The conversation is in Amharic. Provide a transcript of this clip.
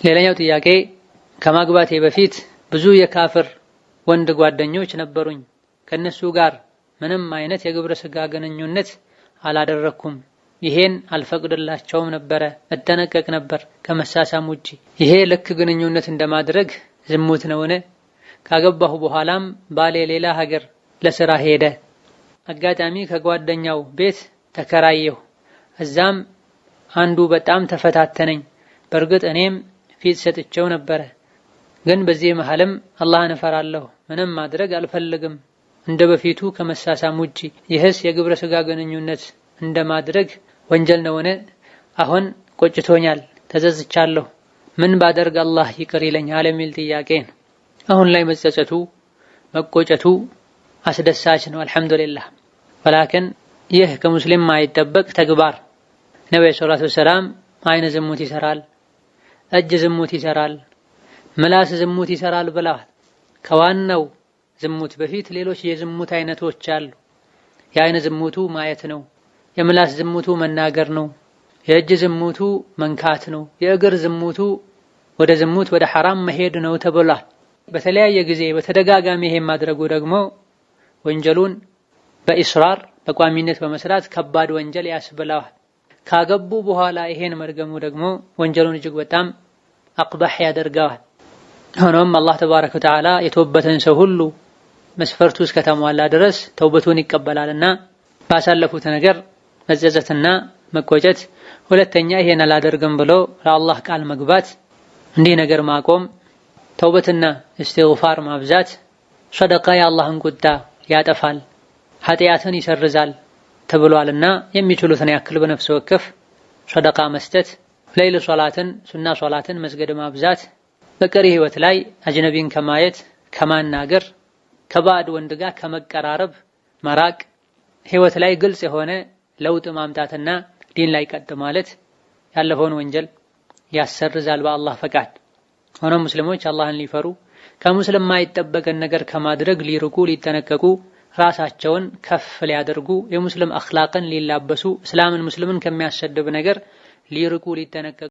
ሌላኛው ጥያቄ ከማግባቴ በፊት ብዙ የካፍር ወንድ ጓደኞች ነበሩኝ። ከነሱ ጋር ምንም አይነት የግብረ ስጋ ግንኙነት አላደረኩም። ይሄን አልፈቅድላቸውም ነበር፣ እጠነቀቅ ነበር ከመሳሳም ውጪ። ይሄ ልክ ግንኙነት እንደማድረግ ዝሙት ነውን? ካገባሁ በኋላም ባሌ ሌላ ሀገር ለስራ ሄደ። አጋጣሚ ከጓደኛው ቤት ተከራየሁ። እዛም አንዱ በጣም ተፈታተነኝ። በርግጥ እኔም ፊት ሰጥቼው ነበር፣ ግን በዚህ መሐልም አላህን እፈራለሁ፣ ምንም ማድረግ አልፈልግም እንደ በፊቱ ከመሳሳም ውጪ። ይህስ የግብረ ስጋ ግንኙነት እንደማድረግ ወንጀል ነውን? አሁን ቆጭቶኛል፣ ተዘዝቻለሁ፣ ምን ባደርግ አላህ ይቅር ይለኛል የሚል ጥያቄ ነው። አሁን ላይ መጸጸቱ መቆጨቱ አስደሳች ነው፣ አልሐምዱሊላህ። ወላኪን ይህ ከሙስሊም ማይጠበቅ ተግባር። ነብዩ ሰለላሁ ዐለይሂ ወሰለም አይነ ዝሙት ይሰራል፣ እጅ ዝሙት ይሰራል፣ ምላስ ዝሙት ይሰራል ብለዋል። ከዋናው ዝሙት በፊት ሌሎች የዝሙት አይነቶች አሉ። የአይነ ዝሙቱ ማየት ነው፣ የምላስ ዝሙቱ መናገር ነው፣ የእጅ ዝሙቱ መንካት ነው፣ የእግር ዝሙቱ ወደ ዝሙት ወደ ሐራም መሄድ ነው ተብሏል። በተለያየ ጊዜ በተደጋጋሚ ይሄን ማድረጉ ደግሞ ወንጀሉን በኢስራር በቋሚነት በመስራት ከባድ ወንጀል ያስብለዋል። ካገቡ በኋላ ይሄን መድገሙ ደግሞ ወንጀሉን እጅግ በጣም አቅባህ ያደርገዋል። ሆኖም አላህ ተባረከ ወተዓላ የተወበተን ሰው ሁሉ መስፈርቱ እስከተሟላ ድረስ ተውበቱን ይቀበላልና ባሳለፉት ነገር መጸጸትና መቆጨት፣ ሁለተኛ ይሄን አላደርግም ብሎ ለአላህ ቃል መግባት፣ እንዲህ ነገር ማቆም፣ ተውበትና እስትግፋር ማብዛት ሰደቃ የአላህን ቁጣ ያጠፋል፣ ኃጢአትን ይሰርዛል ተብሏልና የሚችሉትን ያክል በነፍስ ወከፍ ሰደቃ መስጠት፣ ለይል ሶላትን ሱና ሶላትን መስገድ ማብዛት፣ በቀሪ ህይወት ላይ አጅነቢን ከማየት ከማናገር ከባዕድ ወንድ ጋር ከመቀራረብ መራቅ፣ ህይወት ላይ ግልጽ የሆነ ለውጥ ማምጣትና ዲን ላይ ቀጥ ማለት ያለፈውን ወንጀል ያሰርዛል በአላህ ፈቃድ። ሆኖም ሙስሊሞች አላህን ሊፈሩ ከሙስሊም ማይጠበቅን ነገር ከማድረግ ሊርቁ ሊጠነቀቁ ራሳቸውን ከፍ ሊያደርጉ የሙስሊም አኽላቅን ሊላበሱ እስላምን ሙስሊምን ከሚያሰድብ ነገር ሊርቁ ሊጠነቀቁ